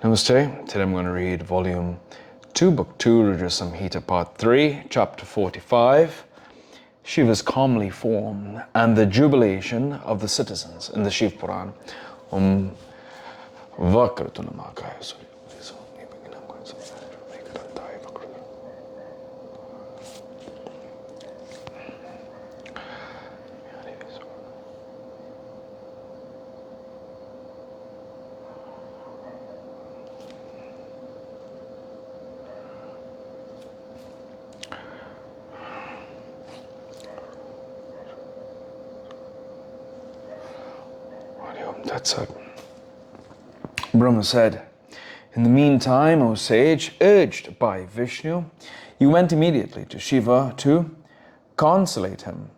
Namaste. Today I'm going to read Volume 2, Book 2, Rudra Samhita, Part 3, Chapter 45, Shiva's comely form and the jubilation of the citizens in the Shiva Puran. That's it. Brahma said, "In the meantime, O sage, urged by Vishnu, you went immediately to Shiva to consolate him.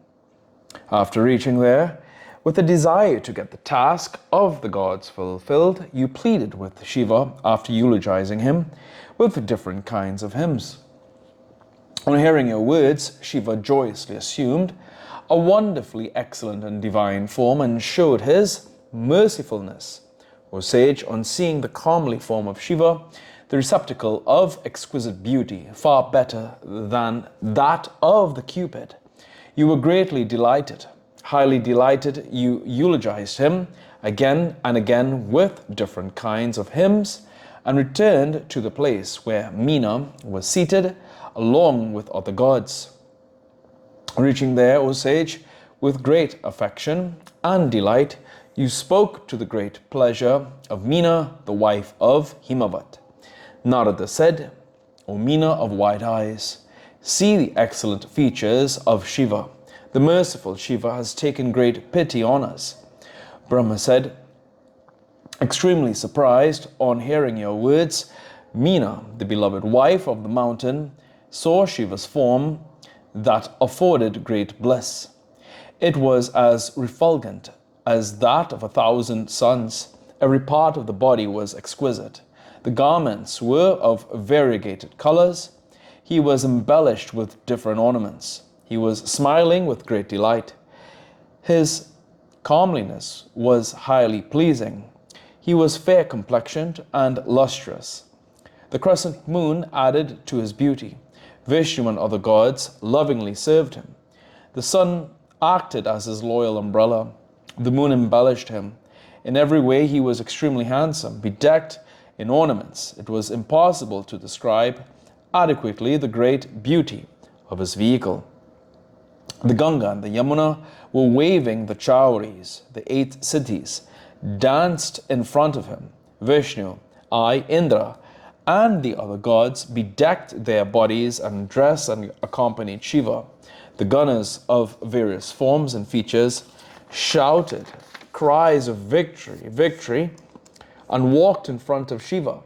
After reaching there, with a desire to get the task of the gods fulfilled, you pleaded with Shiva after eulogizing him with different kinds of hymns. On hearing your words, Shiva joyously assumed a wonderfully excellent and divine form and showed his mercifulness. O sage, on seeing the comely form of Shiva, the receptacle of exquisite beauty, far better than that of the Cupid, you were greatly delighted. Highly delighted, you eulogized him again and again with different kinds of hymns and returned to the place where Meena was seated along with other gods. Reaching there, O sage, with great affection and delight, you spoke to the great pleasure of Meena, the wife of Himavat. Narada said, O Meena of white eyes, see the excellent features of Shiva. The merciful Shiva has taken great pity on us. Brahma said, extremely surprised on hearing your words, Meena, the beloved wife of the mountain, saw Shiva's form that afforded great bliss. It was as refulgent as that of 1,000 suns. Every part of the body was exquisite. The garments were of variegated colors. He was embellished with different ornaments. He was smiling with great delight. His comeliness was highly pleasing. He was fair complexioned and lustrous. The crescent moon added to his beauty. Vishnu and other gods lovingly served him. The sun acted as his loyal umbrella. The moon embellished him. In every way he was extremely handsome, bedecked in ornaments. It was impossible to describe adequately the great beauty of his vehicle. The Ganga and the Yamuna were waving the chowries. The 8 cities danced in front of him. Vishnu, I, Indra, and the other gods bedecked their bodies and dressed and accompanied Shiva. The gunners of various forms and features shouted cries of victory, victory, and walked in front of Shiva.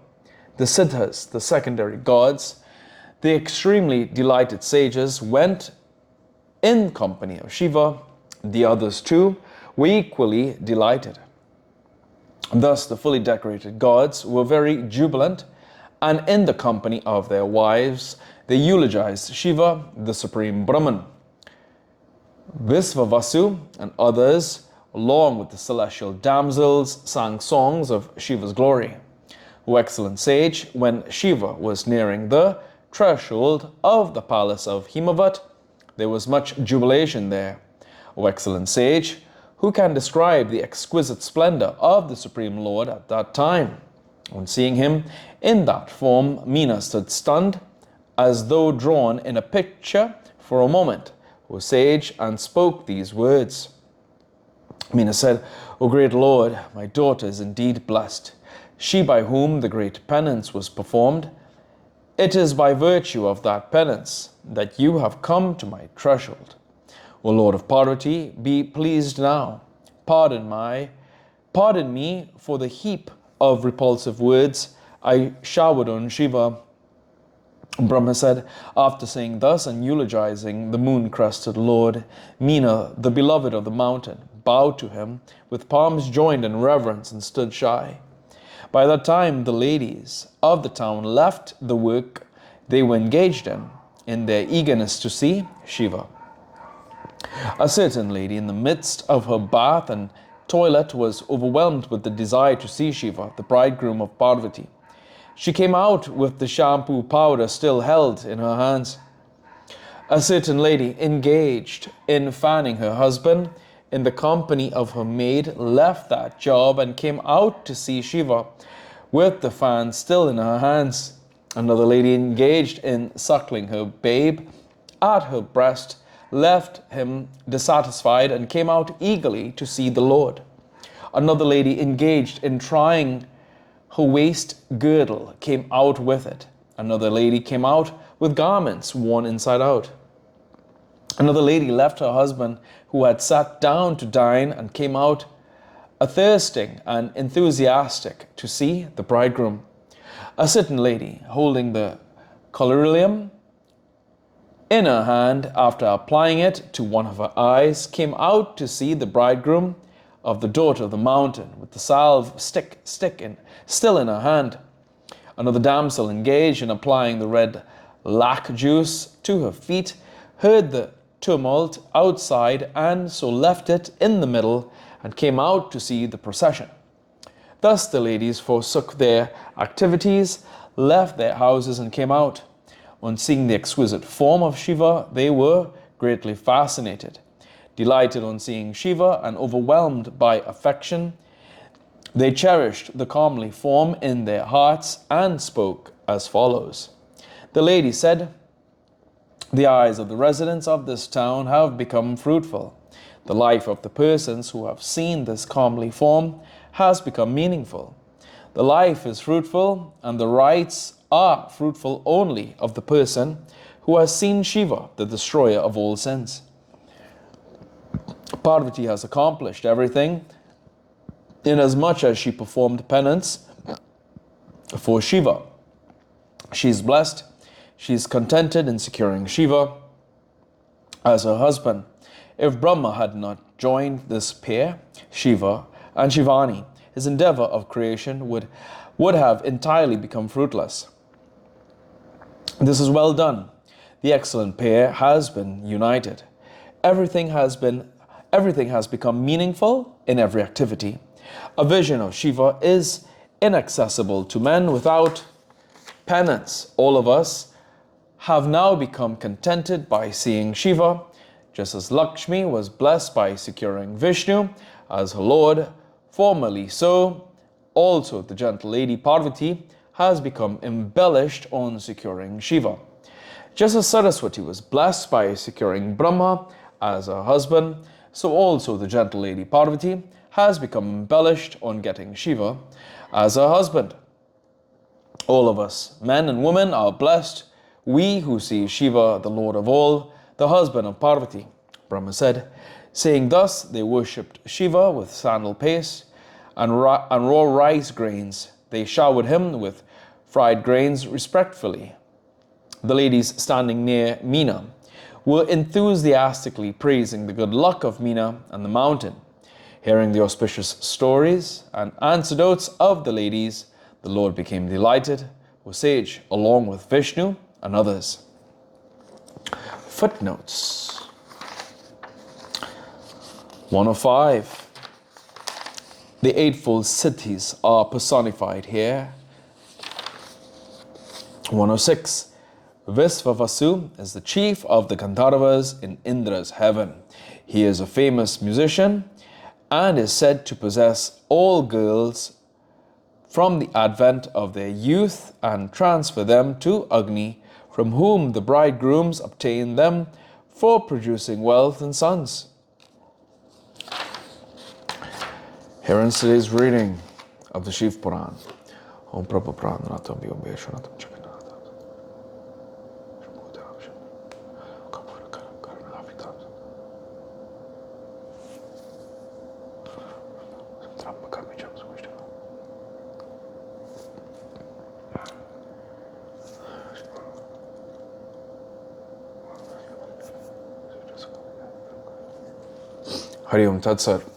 The Siddhas, the secondary gods, the extremely delighted sages went in company of Shiva. The others too were equally delighted. Thus the fully decorated gods were very jubilant, and in the company of their wives they eulogized Shiva, the supreme Brahman. Visvavasu and others, along with the celestial damsels, sang songs of Shiva's glory. O excellent sage, when Shiva was nearing the threshold of the palace of Himavat, there was much jubilation there. O excellent sage, who can describe the exquisite splendor of the Supreme Lord at that time? On seeing him in that form, Meena stood stunned, as though drawn in a picture for a moment, O sage, and spoke these words. Meena said, O great Lord, my daughter is indeed blessed, she by whom the great penance was performed. It is by virtue of that penance that you have come to my threshold. O Lord of Parvati, be pleased now. Pardon me for the heap of repulsive words I showered on Shiva. Brahma said, after saying thus and eulogizing the moon-crested Lord, Meena, the beloved of the mountain, bowed to him with palms joined in reverence and stood shy. By that time, the ladies of the town left the work they were engaged in their eagerness to see Shiva. A certain lady in the midst of her bath and toilet was overwhelmed with the desire to see Shiva, the bridegroom of Parvati. She came out with the shampoo powder still held in her hands. A certain lady engaged in fanning her husband in the company of her maid left that job and came out to see Shiva with the fan still in her hands. Another lady engaged in suckling her babe at her breast left him dissatisfied and came out eagerly to see the Lord. Another lady engaged in trying her waist girdle came out with it. Another lady came out with garments worn inside out. Another lady left her husband who had sat down to dine and came out athirting and enthusiastic to see the bridegroom. A certain lady, holding the collyrium in her hand after applying it to one of her eyes, came out to see the bridegroom of the daughter of the mountain with the salve still in her hand. Another damsel engaged in applying the red lac juice to her feet heard the tumult outside and so left it in the middle and came out to see the procession. Thus the ladies forsook their activities, left their houses and came out. On seeing the exquisite form of Shiva, they were greatly fascinated. Delighted on seeing Shiva and overwhelmed by affection, they cherished the comely form in their hearts and spoke as follows. The lady said, "The eyes of the residents of this town have become fruitful. The life of the persons who have seen this comely form has become meaningful. The life is fruitful and the rights are fruitful only of the person who has seen Shiva, the destroyer of all sins. Parvati has accomplished everything inasmuch as she performed penance for Shiva. She is blessed. She is contented in securing Shiva as her husband. If Brahma had not joined this pair, Shiva and Shivani, his endeavor of creation would have entirely become fruitless. This is well done. The excellent pair has been united. Everything has become meaningful in every activity. A vision of Shiva is inaccessible to men without penance. All of us have now become contented by seeing Shiva, just as Lakshmi was blessed by securing Vishnu as her lord. Formerly so, also the gentle lady Parvati has become embellished on securing Shiva. Just as Saraswati was blessed by securing Brahma as her husband, so also the gentle lady Parvati has become embellished on getting Shiva as her husband. All of us, men and women, are blessed, we who see Shiva, the Lord of all, the husband of Parvati. Brahma said, saying thus, they worshipped Shiva with sandal paste and raw rice grains. They showered him with fried grains respectfully. The ladies standing near Meena were enthusiastically praising the good luck of Meena and the mountain. Hearing the auspicious stories and anecdotes of the ladies, the Lord became delighted, was sage, along with Vishnu and others. Footnotes 105. The eightfold siddhis are personified here. 106. Visvavasu is the chief of the Gandharvas in Indra's heaven. He is a famous musician and is said to possess all girls from the advent of their youth and transfer them to Agni, from whom the bridegrooms obtain them for producing wealth and sons. Here ends today's reading of the Shiva Puran. Om Prabhu Prananatam Vyomeshwanatam Chakanatam. Hari Om Tat Sat.